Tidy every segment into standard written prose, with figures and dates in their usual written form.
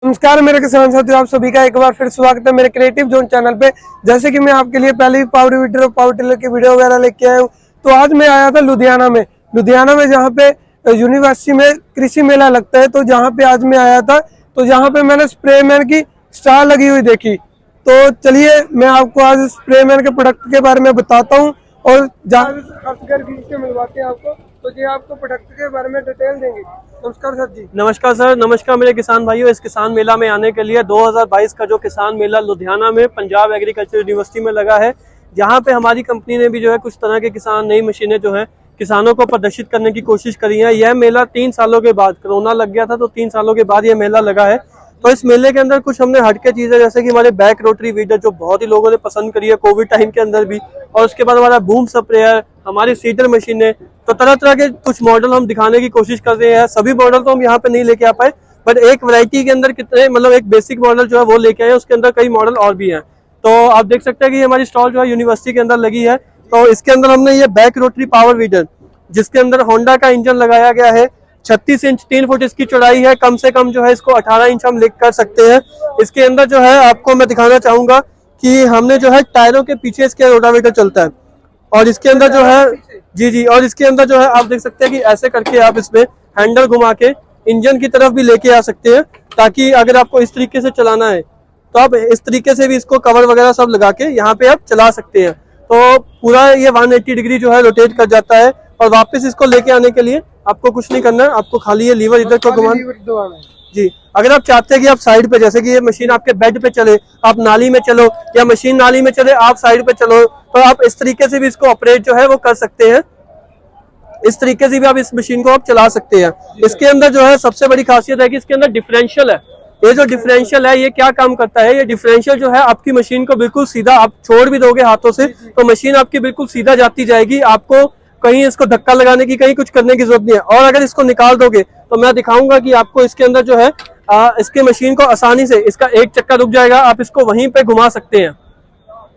नमस्कार मेरे किसान साथियों, आप सभी का एक बार फिर स्वागत है मेरे क्रिएटिव जोन चैनल पे। जैसे कि मैं आपके लिए पहले भी पावर वीडर और पावर टिलर की वीडियो वगैरह लेके आया हूँ। तो आज मैं आया था लुधियाना में जहाँ पे यूनिवर्सिटी में कृषि मेला लगता है। तो जहाँ पे आज मैं आया था, तो जहाँ पे मैंने स्प्रे मैन की स्टार लगी हुई देखी। तो चलिए मैं आपको आज स्प्रे मैन के प्रोडक्ट के बारे में बताता हूँ और से मिलवाते हैं आपको। तो जी आपको प्रोडक्ट के बारे में डिटेल देंगे। नमस्कार सर जी। नमस्कार सर, नमस्कार मेरे किसान भाइयों। इस किसान मेला में आने के लिए 2022 का जो किसान मेला लुधियाना में पंजाब एग्रीकल्चर यूनिवर्सिटी में लगा है, जहां पे हमारी कंपनी ने भी जो है कुछ तरह के किसान नई मशीनें जो है किसानों को प्रदर्शित करने की कोशिश करी है। यह मेला 3 सालों के बाद, कोरोना लग गया था तो 3 सालों के बाद यह मेला लगा है। तो इस मेले के अंदर कुछ हमने हटके चीजें, जैसे कि हमारे बैक रोटरी वीडर जो बहुत ही लोगों ने पसंद करी है कोविड टाइम के अंदर भी, और उसके बाद हमारा बूम स्प्रेयर, हमारी सीडर मशीनें, तो तरह तरह के कुछ मॉडल हम दिखाने की कोशिश कर रहे हैं। सभी मॉडल तो हम यहाँ पे नहीं लेके आ पाए, बट एक वैरायटी के अंदर कितने, मतलब एक बेसिक मॉडल जो है वो लेके आए, उसके अंदर कई मॉडल और भी हैं। तो आप देख सकते हैं कि हमारी स्टॉल जो है यूनिवर्सिटी के अंदर लगी है। तो इसके अंदर हमने ये बैक रोटरी पावर वीडर, जिसके अंदर होंडा का इंजन लगाया गया है, 36 इंच 3 फुट इसकी चौड़ाई है, कम से कम जो है इसको 18 इंच हम लिख कर सकते हैं। इसके अंदर जो है आपको मैं दिखाना चाहूंगा कि हमने जो है टायरों के पीछे इसके रोटावेटर चलता है, और इसके अंदर जो है जी, और इसके अंदर जो है आप देख सकते हैं कि ऐसे करके आप इसमें हैंडल घुमा के इंजन की तरफ भी लेके आ सकते हैं, ताकि अगर आपको इस तरीके से चलाना है तो आप इस तरीके से भी इसको कवर वगैरह सब लगा के यहाँ पे आप चला सकते हैं। तो पूरा ये 180 डिग्री जो है रोटेट कर जाता है, और वापस इसको लेके आने के लिए आपको कुछ नहीं करना है, आपको खाली ये लीवर इधर को घुमाना जी। अगर आप चाहते हैं कि आप साइड पे, जैसे कि ये मशीन आपके बेड पे चले, आप नाली में चलो, या मशीन नाली में चले आप साइड पे चलो, तो आप इस तरीके से भी इसको ऑपरेट जो है वो कर सकते हैं। इस तरीके से भी आप इस मशीन को आप चला सकते हैं। इसके अंदर जो है सबसे बड़ी खासियत है कि इसके अंदर डिफरेंशियल है। ये जो डिफरेंशियल है ये क्या काम करता है, ये डिफरेंशियल जो है आपकी मशीन को बिल्कुल सीधा, आप छोड़ भी दोगे हाथों से तो मशीन आपकी बिल्कुल सीधा जाती जाएगी। आपको कहीं इसको धक्का लगाने की, कहीं कुछ करने की जरूरत नहीं है। और अगर इसको निकाल दोगे तो मैं दिखाऊंगा कि आपको इसके अंदर जो है इसके मशीन को आसानी से, इसका एक चक्का रुक जाएगा, आप इसको वहीं पे घुमा सकते हैं।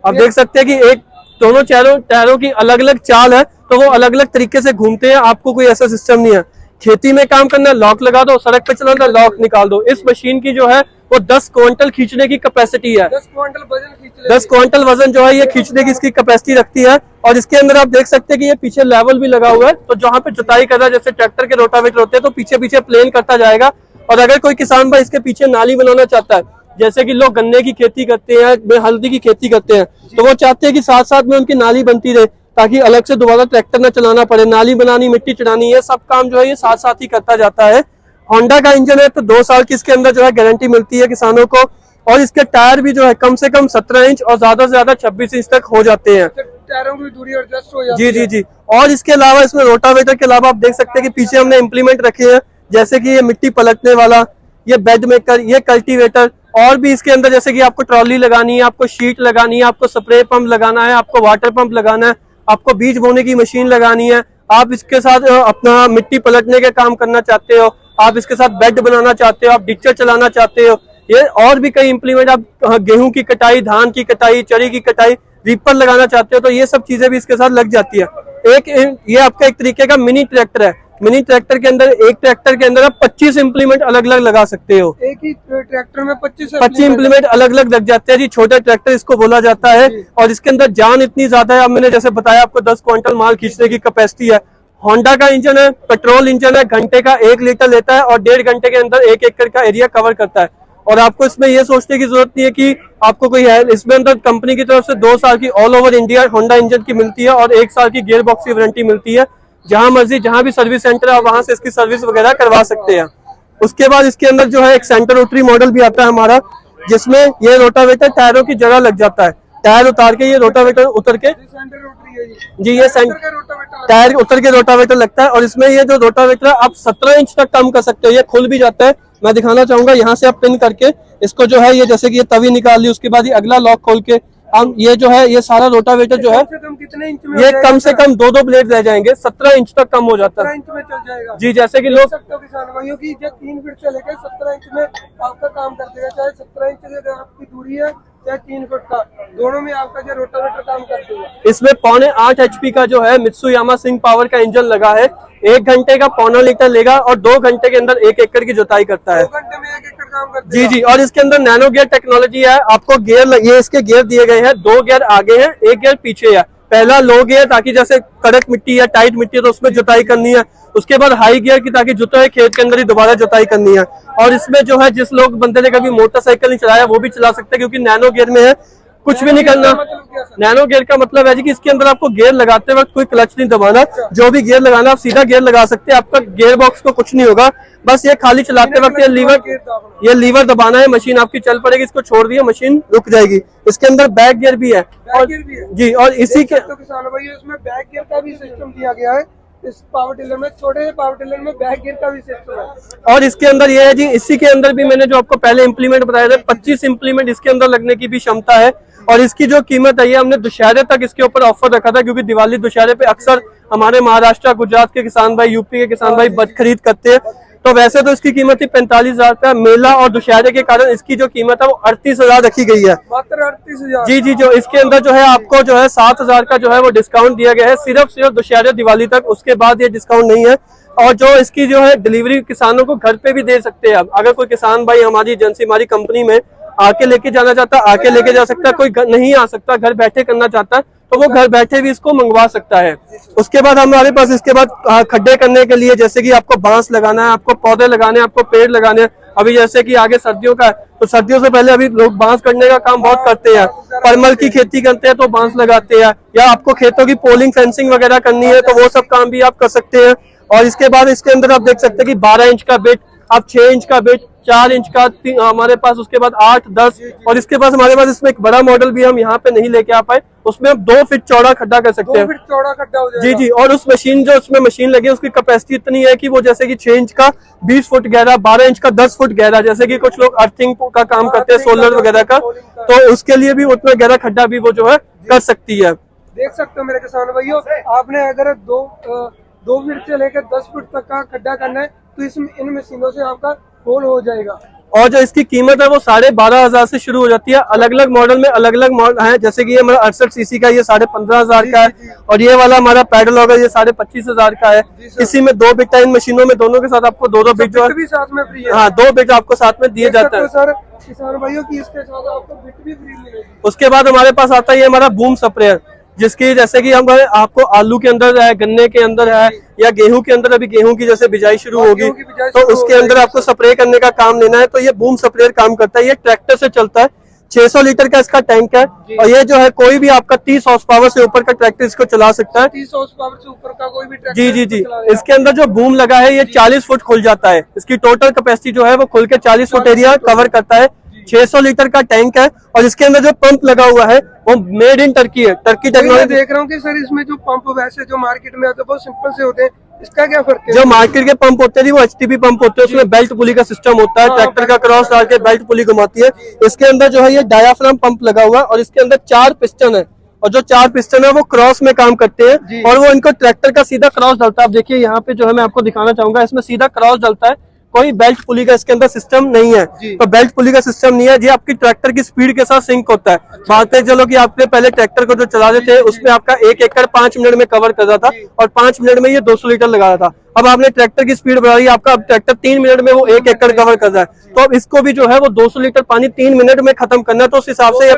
आप देख सकते हैं कि एक दोनों टायरों की अलग अलग चाल है, तो वो अलग अलग तरीके से घूमते हैं। आपको कोई ऐसा सिस्टम नहीं है। खेती में काम करना है, लॉक लगा दो, सड़क पे चलाना है, लॉक निकाल दो। इस मशीन की जो है वो 10 क्विंटल खींचने की कैपेसिटी है। 10 क्विंटल वजन 10 क्विंटल वजन जो है ये खींचने की इसकी कैपेसिटी रखती है। और इसके अंदर आप देख सकते हैं कि ये पीछे लेवल भी लगा हुआ है, तो जहाँ पे जुताई कर रहा है, जैसे ट्रैक्टर के रोटावेटर होते हैं, तो पीछे पीछे प्लेन करता जाएगा। और अगर कोई किसान भाई इसके पीछे नाली बनाना चाहता है, जैसे कि लोग गन्ने की खेती करते हैं, हल्दी की खेती करते हैं, तो वो चाहते हैं कि साथ साथ में उनकी नाली बनती रहे, ताकि अलग से दोबारा ट्रैक्टर न चलाना पड़े। नाली बनानी, मिट्टी चढ़ानी, ये सब काम जो है ये साथ साथ ही करता जाता है। होंडा का इंजन है, तो 2 साल की इसके अंदर जो है गारंटी मिलती है किसानों को। और इसके टायर भी जो है कम से कम 17 इंच और ज्यादा से ज्यादा 26 इंच तक हो जाते हैं। टायरों की दूरी एडजस्ट हो जाती है। जी। और इसके अलावा इसमें रोटावेटर के अलावा आप देख सकते हैं कि पीछे हमने इम्प्लीमेंट रखे हैं, जैसे कि ये मिट्टी पलटने वाला, ये बेड मेकर, ये कल्टीवेटर, और भी इसके अंदर जैसे कि आपको ट्रॉली लगानी है, आपको शीट लगानी है, आपको स्प्रे पंप लगाना है, आपको वाटर पंप लगाना है, आपको बीज बोने की मशीन लगानी है, आप इसके साथ अपना मिट्टी पलटने का काम करना चाहते हो, आप इसके साथ बेड बनाना चाहते हो, आप डिक्चर चलाना चाहते हो, ये और भी कई इम्प्लीमेंट, आप गेहूं की कटाई, धान की कटाई, चरी की कटाई, रीपर लगाना चाहते हो, तो ये सब चीजें भी इसके साथ लग जाती है। ये आपका एक तरीके का मिनी ट्रैक्टर है। मिनी ट्रैक्टर के अंदर, एक ट्रैक्टर के अंदर आप 25 इम्प्लीमेंट अलग अलग लगा सकते हो। एक ही ट्रैक्टर में 25 इम्प्लीमेंट अलग अलग लग जाते हैं जी। छोटा ट्रैक्टर इसको बोला जाता है, और इसके अंदर जान इतनी ज्यादा है। अब मैंने जैसे बताया आपको 10 क्विंटल माल खींचने की कैपेसिटी है। होंडा का इंजन है, पेट्रोल इंजन है, घंटे का 1 लीटर लेता है, और 1.5 घंटे के अंदर 1 एकड़ का एरिया कवर करता है। और आपको इसमें यह सोचने की जरूरत नहीं है कि आपको कोई है, इसमें अंदर कंपनी की तरफ से 2 साल की all over India Honda engine की मिलती है, और 1 साल की गियर बॉक्स की वारंटी मिलती है। जहां मर्जी, जहां भी सर्विस सेंटर है, वहां से इसकी सर्विस वगैरह करवा सकते हैं। उसके बाद इसके अंदर जो है एक सेंटर रोटरी मॉडल भी आता है हमारा, जिसमें ये रोटावेटर टायरों की जगह लग जाता है। टायर उतार के ये रोटावेटर उतर के जी, ये टायर उतर के रोटावेटर लगता है। और इसमें ये जो रोटावेटर है आप 17 इंच तक कम कर सकते हो, ये खुल भी जाता है। मैं दिखाना चाहूंगा, यहाँ से आप पिन करके इसको जो है, ये जैसे कि ये तवी निकाल ली, उसके बाद ये अगला लॉक खोल के हम ये जो है ये सारा रोटावेटर जो है कितने इंच में, ये कम से कम 2 ब्लेड रह जाएंगे, 17 इंच तक कम हो जाता है। 17 इंच में चल जाएगा जी। जैसे कि लोग किसान भाइयों की 3 फीट से लेकर 17 इंच में आपका काम कर देगा। चाहे 17 इंच आपकी दूरी है, चाहे 3 फुट का, दोनों में आपका जो रोटावेटर काम कर देगा। इसमें 8.5 HP का जो है मित्सुयामा सिंह पावर का इंजन लगा है। 1 घंटे का 1.25 लीटर लेगा, और 2 घंटे के अंदर 1 एकड़ की जुताई करता है। 2 घंटे में 1 एकड़ काम करते जी जी। और इसके अंदर नैनो गियर टेक्नोलॉजी है। आपको गियर, ये इसके गियर दिए गए हैं, 2 गियर आगे हैं, 1 गियर पीछे है। पहला लो गियर ताकि जैसे कड़क मिट्टी या टाइट मिट्टी है तो उसमें जुताई करनी है। उसके बाद हाई गियर की ताकि जुताई खेत के अंदर ही दोबारा जुताई करनी है। और इसमें जो है जिस लोग बंदे ने कभी मोटरसाइकिल नहीं चलाया वो भी चला सकते हैं, क्योंकि नैनो गियर में है, कुछ भी नहीं करना। नैनो गियर का मतलब है जी कि इसके अंदर आपको गियर लगाते वक्त कोई क्लच नहीं दबाना, जो भी गियर लगाना आप सीधा गियर लगा सकते हैं। आपका गियर बॉक्स को कुछ नहीं होगा, बस ये खाली चलाते वक्त ये लीवर दबाना है, मशीन आपकी चल पड़ेगी। इसको छोड़ दिए मशीन रुक जाएगी। इसके अंदर बैक गियर भी है जी। और इसी के किसानों भाई इसमें बैक गियर का भी सिस्टम दिया गया है। इस पावर टिलर में, छोटे पावर टिलर में बैक गियर का भी सिस्टम है। और इसके अंदर ये है जी, इसी के अंदर भी मैंने जो आपको पहले इम्प्लीमेंट बताया था, 25 इम्प्लीमेंट इसके अंदर लगने की भी क्षमता है। और इसकी जो कीमत है ये हमने दुशहरे तक इसके ऊपर ऑफर रखा था, क्योंकि दिवाली दुशहरे पे अक्सर हमारे महाराष्ट्र, गुजरात के किसान भाई, यूपी के किसान भाई बच खरीद करते हैं। तो वैसे तो इसकी कीमत थी 45,000 रुपया, मेला और दुशहरे के कारण इसकी जो कीमत है वो 38,000 रखी गई है। मात्र 38,000। जी जी। जो इसके अंदर जो है आपको जो है 7,000 का जो है वो डिस्काउंट दिया गया है, सिर्फ दुशहरे दिवाली तक। उसके बाद ये डिस्काउंट नहीं है। और जो इसकी जो है डिलीवरी किसानों को घर पे भी दे सकते हैं। अब अगर कोई किसान भाई हमारी एजेंसी, हमारी कंपनी में आके लेके जाना चाहता है, आके लेके जा सकता है। कोई नहीं आ सकता, घर बैठे करना चाहता है, तो वो घर बैठे भी इसको मंगवा सकता है। उसके बाद हमारे पास इसके बाद खड्डे करने के लिए, जैसे कि आपको बांस लगाना है, आपको पौधे लगाने हैं, आपको पेड़ लगाने हैं। अभी जैसे कि आगे सर्दियों का है, तो सर्दियों से पहले अभी लोग बांस कटने का काम बहुत करते हैं। परमल की खेती करते हैं तो बांस लगाते हैं, या आपको खेतों की पोलिंग, फेंसिंग वगैरह करनी है तो वो सब काम भी आप कर सकते हैं। और इसके बाद इसके अंदर आप देख सकते हैं कि 12 इंच का बेट, आप 6 इंच का बेट, 4 इंच का हमारे पास, उसके बाद 8, 10। और इसके पास हमारे पास इसमें एक बड़ा मॉडल भी हम यहाँ पे नहीं लेके आ पाए, उसमें हम 2 फीट चौड़ा खड्डा कर सकते हैं। 2 फीट चौड़ा खड्डा हो जाएगा। जी जी। और उस मशीन, जो उसमें मशीन लगी है, उसकी कैपेसिटी इतनी है कि वो जैसे कि 6 इंच का 20 फुट गहरा, 12 इंच का 10 फुट गहरा, जैसे कि कुछ लोग अर्थिंग का काम करते हैं, सोलर वगैरह का, तो उसके लिए भी उतना गहरा खड्डा भी वो जो है कर सकती है। देख सकते हो मेरे किसान भाइयों, आपने अगर 2 फीट से लेकर 10 फीट तक का खड्डा करना है तो इन मशीनों से आपका होल हो जाएगा। और जो इसकी कीमत है वो 12,500 से शुरू हो जाती है। अलग अलग मॉडल में अलग अलग मॉडल है, जैसे कि ये हमारा 68 सीसी का, ये 15,500 का है। और ये वाला हमारा पैडल होगा, ये 25,500 का है। इसी में 2 बिट, इन मशीनों में दोनों के साथ आपको 2 बिट जो भी साथ में फ्री है। हाँ, 2 बिट आपको साथ में दिए जाते हैं सर किसान भाइयों की, इसके साथ आपको बिट भी फ्री मिलेगी। उसके बाद हमारे पास आता है ये हमारा बूम स्प्रेयर, जिसकी जैसे कि हम आपको आलू के अंदर है, गन्ने के अंदर है, या गेहूं के अंदर, अभी गेहूं की जैसे बिजाई शुरू होगी तो उसके अंदर आपको स्प्रे करने का काम लेना है, तो ये बूम स्प्रेयर काम करता है। ये ट्रैक्टर से चलता है, 600 लीटर का इसका टैंक है। और ये जो है कोई भी आपका 30 हॉर्स पावर से ऊपर का ट्रैक्टर इसको चला सकता है। 30 हॉर्स पावर से ऊपर का कोई भी ट्रैक्टर। जी जी जी। इसके अंदर जो बूम लगा है ये 40 फुट खुल जाता है। इसकी टोटल कैपेसिटी जो है वो खुल के 40 फुट एरिया कवर करता है। 600 लीटर का टैंक है। और इसके अंदर जो पंप लगा हुआ है वो मेड इन टर्की है, टर्की टेक्नोलॉजी। देख रहा हूँ कि सर इसमें जो पंप वैसे जो मार्केट में आते हैं बहुत सिंपल से होते हैं, इसका क्या फर्क है? जो मार्केट के पंप होते हैं वो एचटीपी पंप होते हैं, उसमें बेल्ट पुली का सिस्टम होता है, ट्रैक्टर का क्रॉस डाल के बेल्ट पुली घुमाती है। इसके अंदर जो है ये डायाफ्राम पंप लगा हुआ है और इसके अंदर 4 पिस्टन है, और जो 4 पिस्टन है वो क्रॉस में काम करते हैं और वो इनको ट्रैक्टर का सीधा क्रॉस डलता है। आप देखिए यहाँ पे जो है मैं आपको दिखाना चाहूंगा, इसमें सीधा क्रॉस डलता है, कोई बेल्ट पुली का इसके अंदर सिस्टम नहीं है। तो बेल्ट पुली का सिस्टम नहीं है, ये आपकी ट्रैक्टर की स्पीड के साथ सिंक होता है। मानते चलो कि आपने पहले ट्रैक्टर को जो चला रहे थे उसमें आपका 1 एकड़ 5 मिनट में कवर कर रहा था और 5 मिनट में ये 200 लीटर लगा रहा था। अब आपने ट्रैक्टर की स्पीड बढ़ाई, आपका अब ट्रैक्टर 3 मिनट में वो 1 एकड़ कवर कर रहा है। तो अब इसको भी जो है वो 200 लीटर पानी 3 मिनट में खत्म करना है, तो उस हिसाब से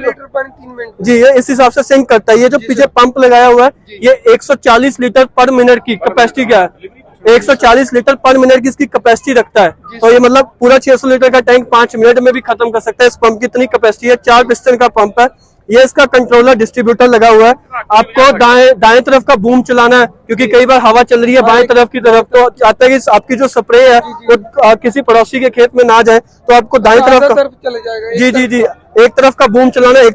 जी ये इस हिसाब से सिंक करता है। ये जो पीछे पंप लगाया हुआ है ये 140 लीटर पर मिनट की कैपेसिटी का है, 140 लीटर पर मिनट की इसकी कैपेसिटी रखता है। तो ये मतलब पूरा 600 लीटर का टैंक 5 मिनट में भी खत्म कर सकता है। इस पंप की इतनी कैपेसिटी है। 4 पिस्टन का पंप है। ये इसका कंट्रोलर डिस्ट्रीब्यूटर लगा हुआ है। आपको दाएं तरफ का बूम चलाना है, क्योंकि कई बार हवा चल रही है बाएं तरफ की तरफ, तो चाहते हैं कि आपकी जो स्प्रे है वो किसी पड़ोसी के खेत में ना जाए, तो आपको दाएं तरफ का चले जाएगा। जी जी जी, एक तरफ का बूम चलाना, एक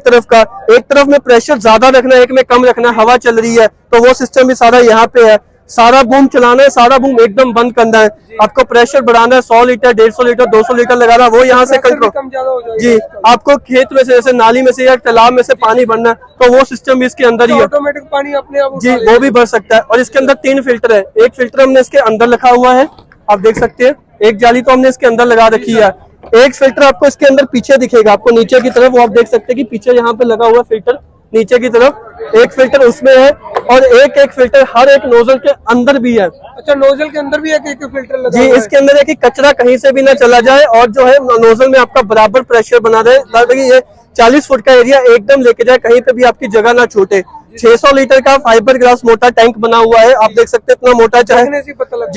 तरफ में प्रेशर ज्यादा रखना है, एक में कम रखना है। हवा चल रही है तो वो सिस्टम भी सारा यहाँ पे है। सारा बूम चलाना है, सारा बूम एकदम बंद करना है। आपको प्रेशर बढ़ाना है, 100 लीटर 150 लीटर 200 लीटर लगाना, वो यहाँ से कंट्रोल। जी, आपको खेत में से जैसे नाली में से या तालाब में से पानी भरना है तो वो सिस्टम भी इसके अंदर ही है, ऑटोमेटिक पानी अपने आप जी वो भी भर सकता है। और इसके अंदर 3 फिल्टर है। एक फिल्टर हमने इसके अंदर रखा हुआ है, आप देख सकते हैं। एक जाली तो हमने इसके अंदर लगा रखी है। एक फिल्टर आपको इसके अंदर पीछे दिखेगा, आपको नीचे की तरफ, वो आप देख सकते हैं कि पीछे यहाँ पे लगा हुआ फिल्टर नीचे की तरफ, एक फिल्टर उसमें है और एक फिल्टर हर एक नोजल के अंदर भी है। अच्छा, नोजल के अंदर भी एक फिल्टर लगा जी, हुआ है। इसके अंदर है कि कचरा कहीं से भी ना चला जाए और जो है नोजल में आपका बराबर प्रेशर बना रहे, ताकि ये 40 फुट का एरिया एकदम लेके जाए, कहीं पे भी आपकी जगह ना छूटे। 600 लीटर का फाइबर ग्लास मोटा टैंक बना हुआ है, आप देख सकते हैं इतना मोटा, चाहे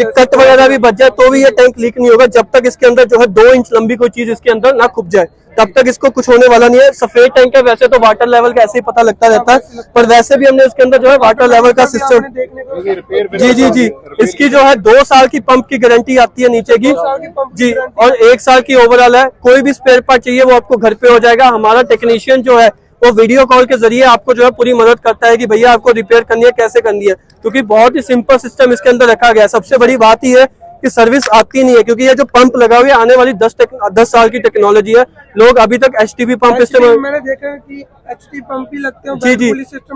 कट वगैरह भी बच जाए तो भी ये टैंक लीक नहीं होगा, जब तक इसके अंदर जो है 2 इंच लंबी कोई चीज इसके अंदर ना खुप जाए, तब तक इसको कुछ होने वाला नहीं है। सफेद टैंक है, वैसे तो वाटर लेवल का ऐसे ही पता लगता रहता है, पर वैसे भी हमने इसके अंदर जो है वाटर लेवल का सिस्टम। जी, इसकी जो है 2 साल की पंप की गारंटी आती है नीचे की जी, और 1 साल की ओवरऑल है। कोई भी स्पेयर पार्ट चाहिए वो आपको घर पे हो जाएगा। हमारा टेक्नीशियन जो है वो वीडियो कॉल के जरिए आपको जो है पूरी मदद करता है कि भैया आपको रिपेयर करनी है, कैसे करनी है, क्योंकि बहुत ही सिंपल सिस्टम इसके अंदर रखा गया है। सबसे बड़ी बात ही है कि सर्विस आती नहीं है, क्योंकि ये जो पंप लगा हुआ है आने वाली 10 साल की टेक्नोलॉजी है। लोग अभी तक एचटीपी पंप इस्तेमाल, मैंने देखा है कि एचटी पंप ही लगते हैं। जी,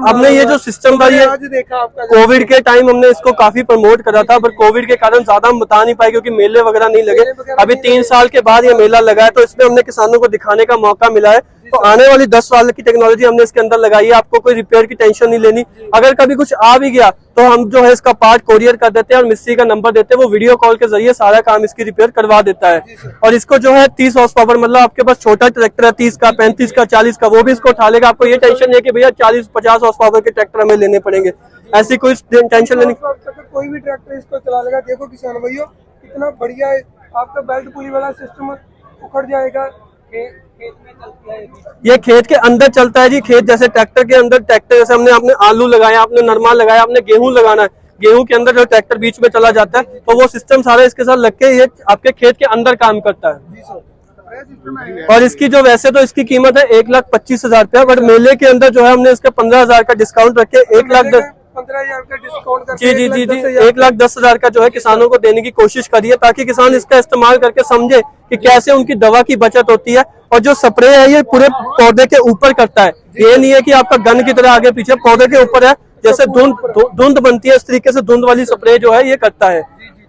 हमने ये जो सिस्टम था ये कोविड के टाइम हमने इसको काफी प्रमोट करा था, पर कोविड के कारण ज्यादा हम बता नहीं पाए क्योंकि मेले वगैरह नहीं लगे। अभी 3 साल के बाद ये मेला लगा है, तो इसमें हमने किसानों को दिखाने का मौका मिला है। तो आने वाली 10 साल की टेक्नोलॉजी हमने इसके अंदर लगाई है, आपको कोई रिपेयर की टेंशन नहीं लेनी। अगर कभी कुछ आ भी गया तो हम जो है इसका पार्ट कोरियर कर देते हैं और मिस्त्री का नंबर देते हैं, वो वीडियो कॉल के जरिए सारा काम इसकी रिपेयर करवा देता है। और इसको जो है 30 हॉर्स पावर, मतलब आपके पास छोटा ट्रैक्टर है 30 का, 35 का, 40 का, वो भी इसको उठा लेगा। आपको ये टेंशन नहीं है कि भैया 40-50 हॉर्स पावर के ट्रैक्टर हमें लेने पड़ेंगे, ऐसी कोई टेंशन लेनी। कोई भी ट्रैक्टर इसको चला लेगा। देखो किसान भाइयों कितना बढ़िया है, आपका बेल्ट पुली वाला सिस्टम उखड़ जाएगा। ये खेत के अंदर चलता है जी, खेत जैसे ट्रैक्टर के अंदर, ट्रैक्टर जैसे हमने आपने आलू लगाया, आपने नरमा लगाया, आपने गेहूं लगाना है, गेहूं के अंदर जो ट्रैक्टर बीच में चला जाता है, तो वो सिस्टम सारा इसके साथ लग के ये आपके खेत के अंदर काम करता है। और इसकी जो वैसे तो इसकी कीमत है 1,25,000 रुपया, बट मेले के अंदर जो है हमने इसका 15,000 का डिस्काउंट रखे, 1,10,000 का डिस्काउंट करके जी 1,10,000 का जो है किसानों को देने की कोशिश करिए, ताकि किसान इसका इस्तेमाल करके समझे कि कैसे उनकी दवा की बचत होती है। और जो स्प्रे है ये पूरे पौधे के ऊपर करता है, ये नहीं है कि आपका गन की तरह आगे पीछे, पौधे के ऊपर है, जैसे धुंध बनती है इस तरीके से धुंध वाली स्प्रे जो है ये करता है।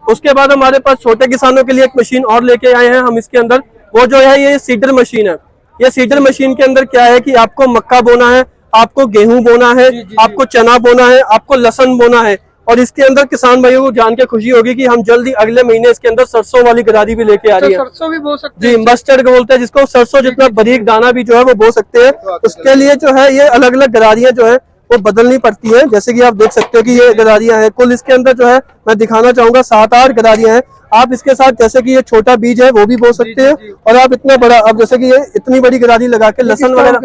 उसके बाद हमारे पास छोटे किसानों के लिए एक मशीन और लेके आए हैं हम इसके अंदर, वो जो है ये सीडर मशीन है। ये सीडर मशीन के अंदर क्या है कि आपको मक्का बोना है, आपको गेहूं बोना है, आपको चना बोना है, आपको लहसुन बोना है। और इसके अंदर किसान भाइयों को जान के खुशी होगी कि हम जल्दी अगले महीने इसके अंदर सरसों वाली गरारी भी लेके आ रही है। सरसों भी बो सकते जी, मस्टर्ड बोलते हैं जिसको, सरसों जितना बारीक दाना भी जो है वो बो सकते हैं। उसके लिए जो है ये अलग अलग गरारियां जो है वो बदलनी पड़ती है। जैसे कि आप देख सकते हो कि ये गरारियां हैं, कुल इसके अंदर जो है मैं दिखाना चाहूंगा 7-8 गरारियां हैं। आप इसके साथ जैसे कि ये छोटा बीज है वो भी बो सकते हैं, और आप इतना बड़ा, अब जैसे कि ये इतनी बड़ी गरारी लगा के लहसन वगैरह,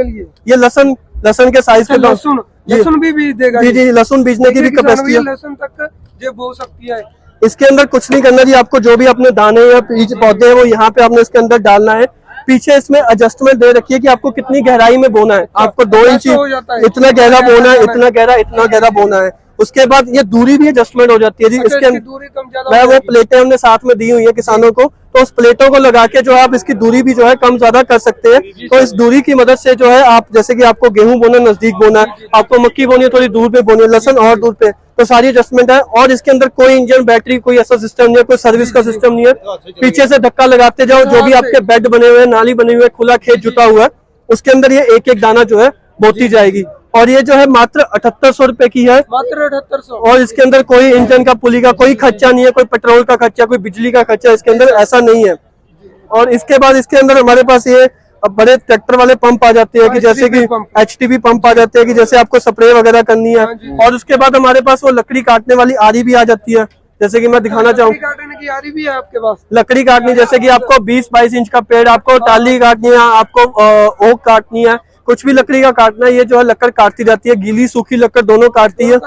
ये लहसन के साइज के लहसुन भी बीज देगा। जी, लहसुन बीजने की भी कैपेसिटी है, लहसुन तक ये बो सकती है। इसके अंदर कुछ नहीं करना जी, आपको जो भी अपने दाने या बीज पौधे हैं वो यहाँ पे आपने इसके अंदर डालना है। पीछे इसमें एडजस्टमेंट दे रखी है कि आपको कितनी गहराई में बोना है, आपको 2 इंच इतना गहरा बोना है, इतना गहरा बोना है। उसके बाद ये दूरी भी एडजस्टमेंट हो जाती है जी। इसके अंदर वो प्लेटें हमने साथ में दी हुई है किसानों को, तो उस प्लेटों को लगा के जो है आप इसकी दूरी भी जो है कम ज्यादा कर सकते हैं। तो इस दूरी की मदद से जो है आप, जैसे कि आपको गेहूं बोना नजदीक बोना है, आपको मक्की बोनी है थोड़ी दूर पे बोनी है, लहसन और दूर पे, तो सारी एडजस्टमेंट है। और इसके अंदर कोई इंजन बैटरी कोई ऐसा सिस्टम नहीं है, कोई सर्विस का सिस्टम नहीं है। पीछे से धक्का लगाते जाओ, जो भी आपके बेड बने हुए, नाली बनी हुई है, खुला खेत जुटा हुआ है, उसके अंदर ये एक एक दाना जो है बोती जाएगी। और ये जो है मात्र 7800 रुपए की है, मात्र 7800। और इसके अंदर कोई इंजन का पुली का कोई खर्चा नहीं है, कोई पेट्रोल का खर्चा, कोई बिजली का खर्चा इसके अंदर ऐसा नहीं है। और इसके बाद इसके अंदर हमारे पास ये बड़े ट्रैक्टर वाले पंप आ जाते हैं कि जैसे कि एचटीपी पंप आ जाते हैं कि जैसे आपको स्प्रे वगैरह करनी है। और उसके बाद हमारे पास वो लकड़ी काटने वाली आरी भी आ जाती है, जैसे कि मैं दिखाना चाहूँ, काटने की आरी भी है आपके पास, लकड़ी काटनी, जैसे कि आपको 20-22 इंच का पेड़, आपको टाली काटनी है, आपको ओक काटनी है, कुछ भी लकड़ी का काटना है, ये जो है लकड़ काटती जाती है, गीली सूखी लकड़ दोनों काटती है।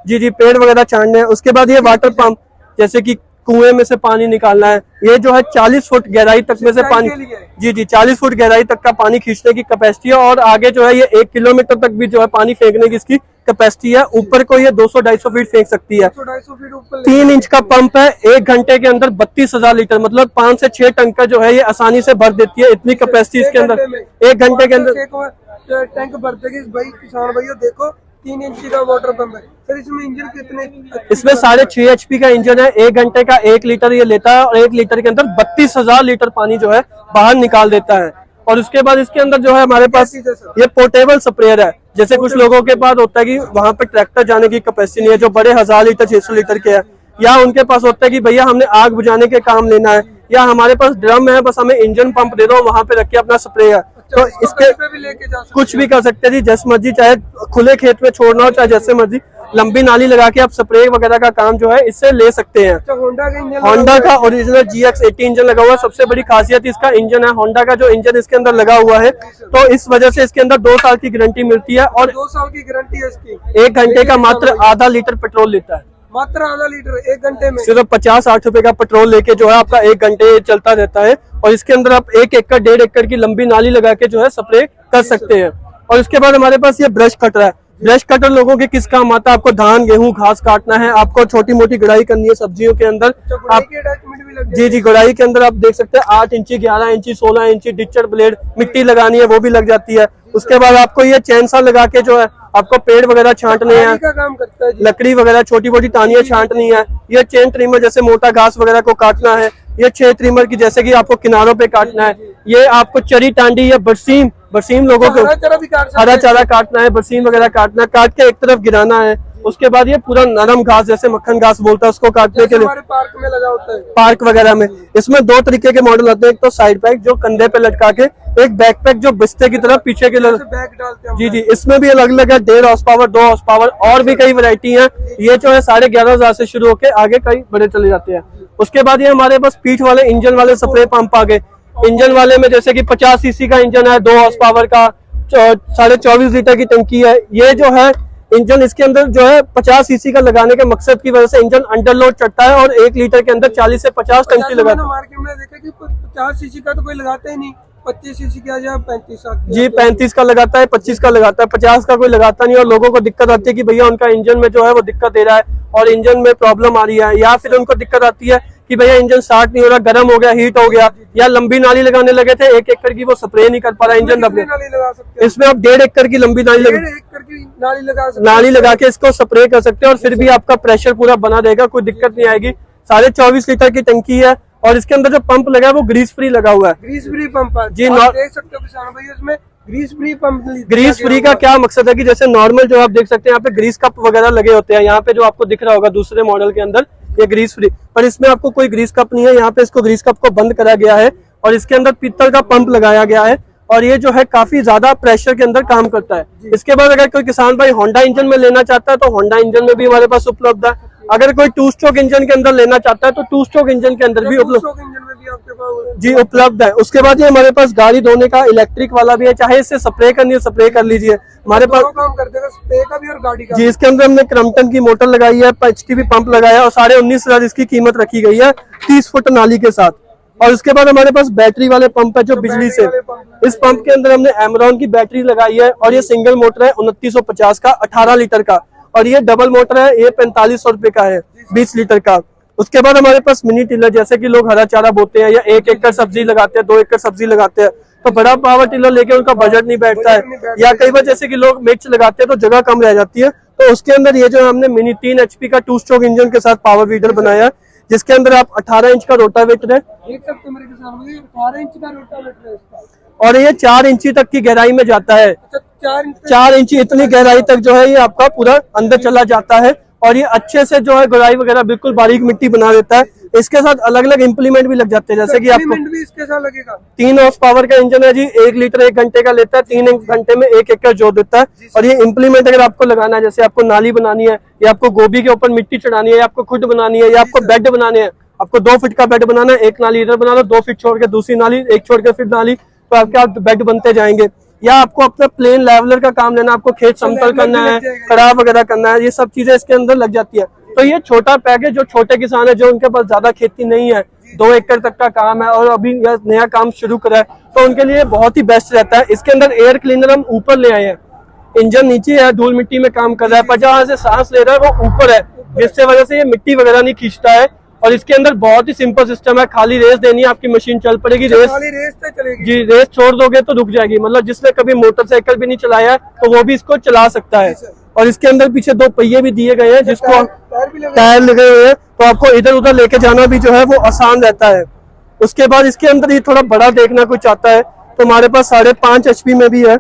जी, पेड़ वगैरह छानने हैं। उसके बाद ये वाटर पंप, जैसे कि कुएं में से पानी निकालना है, ये जो है 40 फुट गहराई तक में से पानी, जी 40 फुट गहराई तक का पानी खींचने की कैपेसिटी है। और आगे जो है ये 1 किलोमीटर तक भी जो है पानी फेंकने की इसकी कैपेसिटी है। ऊपर को ये 200-250 फीट फेंक सकती है। 3 इंच का पंप है, 1 घंटे के अंदर 32,000 लीटर, मतलब 5 से 6 टंकर जो है ये आसानी से भर देती है। इतनी कैपेसिटी इसके अंदर 1 घंटे के अंदर टैंक भर देगी। भाई किसान भाइयों देखो 3 इंच का वाटर पंप है। सर इसमें इंजन कितने? इसमें 6.5 HP का इंजन है, 1 घंटे का 1 लीटर ये लेता है, और 1 लीटर के अंदर 32,000 लीटर पानी जो है बाहर निकाल देता है। और उसके बाद इसके अंदर जो है हमारे पास ये पोर्टेबल स्प्रेयर है, जैसे कुछ लोगों के पास होता है कि वहां पे ट्रैक्टर जाने की कैपेसिटी नहीं है, जो बड़े 1000 लीटर 600 लीटर के है, या उनके पास होता है कि भैया हमने आग बुझाने के काम लेना है, या हमारे पास ड्रम है, बस हमें इंजन पंप दे दो, वहां पे रख के अपना स्प्रे है। तो इसके पे भी लेके जा सकते कुछ भी कर सकते हैं जी, जैसे मर्जी, चाहे खुले खेत में छोड़ना हो, चाहे जैसे मर्जी, लंबी नाली लगा के आप स्प्रे वगैरह का काम जो है इससे ले सकते हैं। हैं। होंडा का इंजन होंडा का ओरिजिनल GX80 इंजन लगा हुआ है। सबसे बड़ी खासियत इसका इंजन है, होंडा का जो इंजन इसके अंदर लगा हुआ है, तो इस वजह से इसके अंदर 2 साल की गारंटी मिलती है और 2 साल की गारंटी है इसकी। 1 घंटे का मात्र आधा लीटर पेट्रोल लेता है। मात्र आधा लीटर 1 घंटे में। सिर्फ 50-60 रुपए का पेट्रोल लेके जो है आपका 1 घंटे चलता रहता है, और इसके अंदर आप 1 एकड़ 1.5 एकड़ की लंबी नाली लगा के जो है स्प्रे कर सकते हैं। और इसके बाद हमारे पास ये ब्रश कटर है। ब्रश कटर लोगों के किस काम आता है? आपको धान गेहूं घास काटना है, आपको छोटी मोटी गुड़ाई करनी है सब्जियों के अंदर, आप जी गुड़ाई के अंदर आप देख सकते हैं 8 इंची 11 इंची 16 इंची डिचर ब्लेड मिट्टी लगानी है, वो भी लग जाती है। उसके बाद आपको ये चैन सा लगा के जो है आपको पेड़ वगैरह छांटने हैं, का काम करता है जी। लकड़ी वगैरह छोटी मोटी टानियां छांटनी है। ये चेन ट्रिमर जैसे मोटा घास वगैरह को काटना है। ये 6 ट्रिमर की जैसे कि आपको किनारों पे काटना है। ये आपको चरी टांडी या बरसीम लोगों को हरा चारा काटना है, बरसीम वगैरह काटना है, काट के एक तरफ गिराना है। उसके बाद ये पूरा नरम घास जैसे मक्खन घास बोलता है उसको काटने के लिए पार्क में लगा होता है, पार्क वगैरह में। इसमें 2 तरीके के मॉडल आते हैं, एक तो साइड पैक जो कंधे पे लटका के, एक बैक पैक जो बिस्ते की तरफ पीछे के बैग डालते हैं। जी, इसमें भी अलग अलग है, 1.5 हॉर्स पावर 2 हॉर्स पावर और भी कई वैरायटी है। ये जो है 11,500 से शुरू होकर आगे कई बड़े चले जाते हैं। उसके बाद ये हमारे पास पीठ वाले इंजन वाले स्प्रे पंप आ गए। इंजन वाले में जैसे कि 50 सीसी का इंजन है, 2 हॉर्स पावर का, 24.5 लीटर की टंकी है। ये जो है इंजन इसके अंदर जो है 50 सीसी का लगाने के मकसद की वजह से इंजन अंडरलोड चढ़ता है और 1 लीटर के अंदर 40 से 50 टंकी लगाता है। मार्केट में देखा कि 50 सीसी का तो कोई लगाता ही नहीं, 25 सीसी का या 35 का जी 35 का लगाता है, 25 का लगाता है, 50 का कोई लगाता नहीं। और लोगों को दिक्कत आती है कि भैया उनका इंजन में जो है वो दिक्कत दे रहा है और इंजन में प्रॉब्लम आ रही है, या फिर उनको दिक्कत आती है कि भैया इंजन स्टार्ट नहीं हो रहा, गर्म हो गया, हीट हो गया, या लंबी नाली लगाने लगे थे 1 एकड़ की, वो स्प्रे नहीं कर पा रहा इंजन दबने। इसमें आप 1.5 एकड़ की लंबी नाली लगा के इसको स्प्रे कर सकते हैं और फिर भी आपका प्रेशर पूरा बना रहेगा, कोई दिक्कत नहीं आएगी। 24.5 लीटर की टंकी है और इसके अंदर जो पंप लगा है वो ग्रीस फ्री लगा हुआ है। ग्रीस फ्री पंप है जी, देख सकते हो किसान भाई, इसमें grease free pump. Grease free का क्या मकसद है कि जैसे नॉर्मल जो आप देख सकते हैं यहाँ पे ग्रीस कप वगैरह लगे होते हैं, यहाँ पे जो आपको दिख रहा होगा दूसरे मॉडल के अंदर ये ग्रीस फ्री, पर इसमें आपको कोई ग्रीस कप नहीं है। यहाँ पे इसको ग्रीस कप को बंद करा गया है और इसके अंदर पीतल का पंप लगाया गया है और ये जो है काफी ज्यादा प्रेशर के अंदर काम करता है। इसके बाद अगर कोई किसान भाई होंडा इंजन में लेना चाहता है तो होंडा इंजन में भी हमारे पास उपलब्ध है। अगर कोई 2 स्ट्रोक इंजन के अंदर लेना चाहता है तो 2 स्ट्रोक इंजन के अंदर भी उपलब्ध है। उसके बाद ये हमारे पास गाड़ी धोने का इलेक्ट्रिक वाला भी है, चाहे इससे स्प्रे करनी है स्प्रे कर लीजिए। हमारे पास काम करते हैं स्प्रे का भी और गाड़ी का जी। इसके अंदर हमने क्रम्पटन की मोटर लगाई है, HTP पंप लगाया और 19,500 इसकी कीमत रखी गई है 30 फुट नाली के साथ। और उसके बाद हमारे पास बैटरी वाले पंप है जो बिजली से, इस पंप के अंदर हमने एमरॉन की बैटरी लगाई है और ये सिंगल मोटर है 2950 का 18 लीटर का, और ये डबल मोटर है, ये 4500 रुपए का है 20 लीटर का। उसके बाद हमारे पास मिनी टिलर, जैसे कि लोग हरा चारा बोते हैं या 1 एकड़ सब्जी लगाते हैं, 2 एकड़ सब्जी लगाते हैं, तो बड़ा पावर टिलर लेके उनका बजट नहीं बैठता है, या कई बार जैसे कि लोग मिर्च लगाते हैं तो जगह कम रह जाती है, तो उसके अंदर ये जो हमने मिनी 3 HP का 2 स्ट्रोक इंजन के साथ पावर वीडर बनाया है, जिसके अंदर आप 18 इंच का रोटावेटर है, 18 इंच का रोटावेटर है और ये 4 इंची तक की गहराई में जाता है। 4 इंची इतनी गहराई तक जो है ये आपका पूरा अंदर चला जाता है और ये अच्छे से जो है गुड़ाई वगैरह बिल्कुल बारीक मिट्टी बना देता है। इसके साथ अलग अलग इम्प्लीमेंट भी लग जाते हैं, जैसे कि आपको भी इसके साथ लगेगा। 3 हॉर्स पावर का इंजन है जी, 1 लीटर 1 घंटे का लेता है, 3 घंटे में 1 एकड़ जोत देता है। और ये इम्प्लीमेंट अगर आपको लगाना है, जैसे आपको नाली बनानी है, या आपको गोभी के ऊपर मिट्टी चढ़ानी है, या आपको खुद बनानी है, या आपको बेड बनाने हैं, आपको 2 फीट का बेड बनाना है, 1 नाली इधर बनाना, 2 फीट छोड़ के दूसरी नाली, 1 छोड़ के फिर नाली, तो आपके बेड बनते जाएंगे। या आपको अपना प्लेन लेवलर का काम लेना, आपको खेत समतल करना है, खराब वगैरह करना है, ये सब चीजें इसके अंदर लग जाती है। तो ये छोटा पैक है, जो छोटे किसान है, जो उनके पास ज्यादा खेती नहीं है, 2 एकड़ तक का काम है और अभी नया काम शुरू करा है, तो उनके लिए बहुत ही बेस्ट रहता है। इसके अंदर एयर क्लीनर हम ऊपर ले आए हैं, इंजन नीचे है, धूल मिट्टी में काम कर रहा है, पर जहाँ से सांस ले रहा है वो ऊपर है, जिससे वजह से ये मिट्टी वगैरह नहीं खींचता है। और इसके अंदर बहुत ही सिंपल सिस्टम है, खाली रेस देनी है, आपकी मशीन चल पड़ेगी। रेस पे चलेगी जी, रेस छोड़ दोगे तो रुक जाएगी, मतलब जिसने कभी मोटरसाइकिल भी नहीं चलाया है तो वो भी इसको चला सकता है। और इसके अंदर पीछे 2 पहिए भी दिए गए हैं, जिसको टायर लगे हुए हैं, तो आपको इधर उधर लेके जाना भी जो है वो आसान रहता है। उसके बाद इसके अंदर ये थोड़ा बड़ा देखना कोई चाहता है तो हमारे पास 5.5 HP में भी है।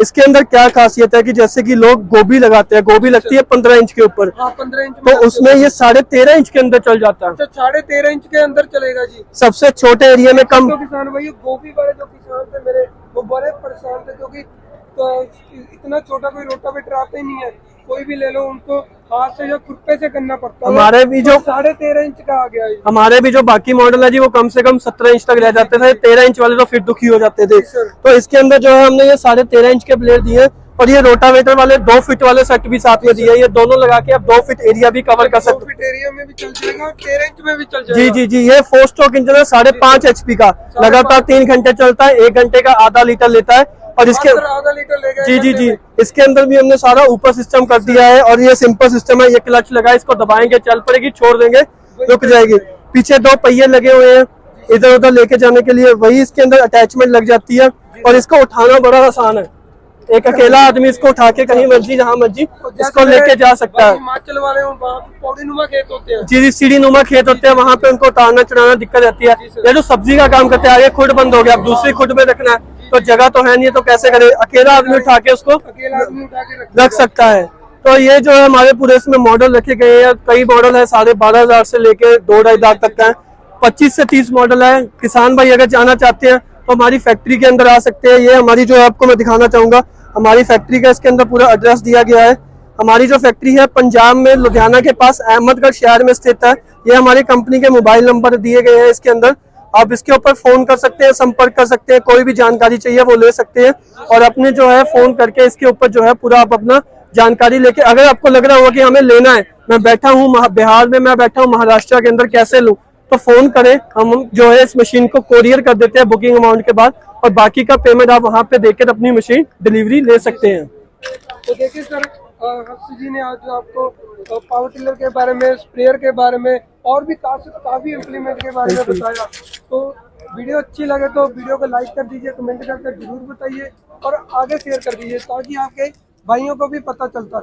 इसके अंदर क्या खासियत है कि जैसे कि लोग गोभी लगाते हैं, गोभी लगती है 15 इंच के ऊपर, 15 इंच तो उसमें ये 13.5 इंच के अंदर चल जाता है। 13.5 इंच के अंदर चलेगा जी। सबसे छोटे एरिया में कम। तो किसान भाई गोभी वाले जो किसान थे मेरे, वो बड़े परेशान थे, क्योंकि तो इतना छोटा कोई रोटावेटर आता ही नहीं है, कोई भी ले लो उनको हाथ से या खुरपे से करना पड़ता है। हमारे भी जो 13.5 इंच का आ गया है। हमारे भी जो बाकी मॉडल है जी, वो कम से कम 17 इंच तक रह जाते थे, 13 इंच वाले तो फिर दुखी हो जाते थे। तो इसके अंदर जो है हमने ये 13.5 इंच के ब्लेड दिए, और ये रोटावेटर वाले 2 फीट वाले सेट भी साथ में दिए है। ये दोनों लगा के आप 2 फीट एरिया भी कवर कर सकते 2 फीट एरिया में भी चल जाएगा, 13 इंच में भी चल जाएगा। जी जी जी। ये 4 स्ट्रोक इंजन है, 5.5 HP का, लगातार 3 घंटे चलता है, 1 घंटे का आधा लीटर लेता है। और इसके आधा लीटर लेगा। जी जी जी, इसके अंदर भी हमने सारा ऊपर सिस्टम कर दिया है, और ये सिंपल सिस्टम है। ये क्लच लगा, इसको दबाएंगे चल पड़ेगी, छोड़ देंगे रुक जाएगी। पीछे 2 पहिए लगे हुए हैं इधर उधर लेके जाने के लिए, वही इसके अंदर अटैचमेंट लग जाती है, और इसको उठाना बड़ा आसान है। एक अकेला आदमी इसको उठा के कहीं मर्जी जहाँ मर्जी इसको लेके जा सकता है। हिमाचल वाले पौड़ी नुमा खेत होते हैं जी, सीढ़ी नुमा खेत होते हैं, वहाँ पे उनको उतारना चढ़ाना दिक्कत रहती है। ये जो सब्जी का काम करते हैं, आगे खुद बंद हो गया, अब दूसरी खुद में रखना है तो जगह तो है नहीं, तो कैसे करे, अकेला आदमी उठा के उसको रख सकता है। तो ये जो है हमारे पूरे इसमें मॉडल रखे गए हैं, कई मॉडल है, 12,500 से लेके 2-2.5 लाख तक का है। 25 से 30 मॉडल है। किसान भाई अगर जाना चाहते हैं तो हमारी फैक्ट्री के अंदर आ सकते हैं। ये हमारी जो है आपको मैं दिखाना चाहूंगा, हमारी फैक्ट्री का इसके अंदर पूरा एड्रेस दिया गया है। हमारी जो फैक्ट्री है पंजाब में लुधियाना के पास अहमदगढ़ शहर में स्थित है। ये हमारी कंपनी के मोबाइल नंबर दिए गए हैं इसके अंदर, आप इसके ऊपर फोन कर सकते हैं, संपर्क कर सकते हैं, कोई भी जानकारी चाहिए वो ले सकते हैं, और अपने जो है फोन करके इसके ऊपर जो है पूरा आप अपना जानकारी लेके, अगर आपको लग रहा होगा कि हमें लेना है, मैं बैठा हूँ बिहार में, मैं बैठा हूँ महाराष्ट्र के अंदर, कैसे लूँ, तो फोन करें, हम जो है इस मशीन को कोरियर कर देते हैं बुकिंग अमाउंट के बाद, और बाकी का पेमेंट आप वहाँ पे देकर अपनी मशीन डिलीवरी ले सकते हैं। तो देखिए सर, हर्ष जी ने आज आपको पावर टिलर के बारे में, स्प्रेयर के बारे में, और भी काफी इम्प्लीमेंट के बारे में बताया। तो वीडियो अच्छी लगे तो वीडियो को लाइक कर दीजिए, कमेंट करके जरूर बताइए, और आगे शेयर कर दीजिए, ताकि आपके भाइयों को भी पता चलता रहे।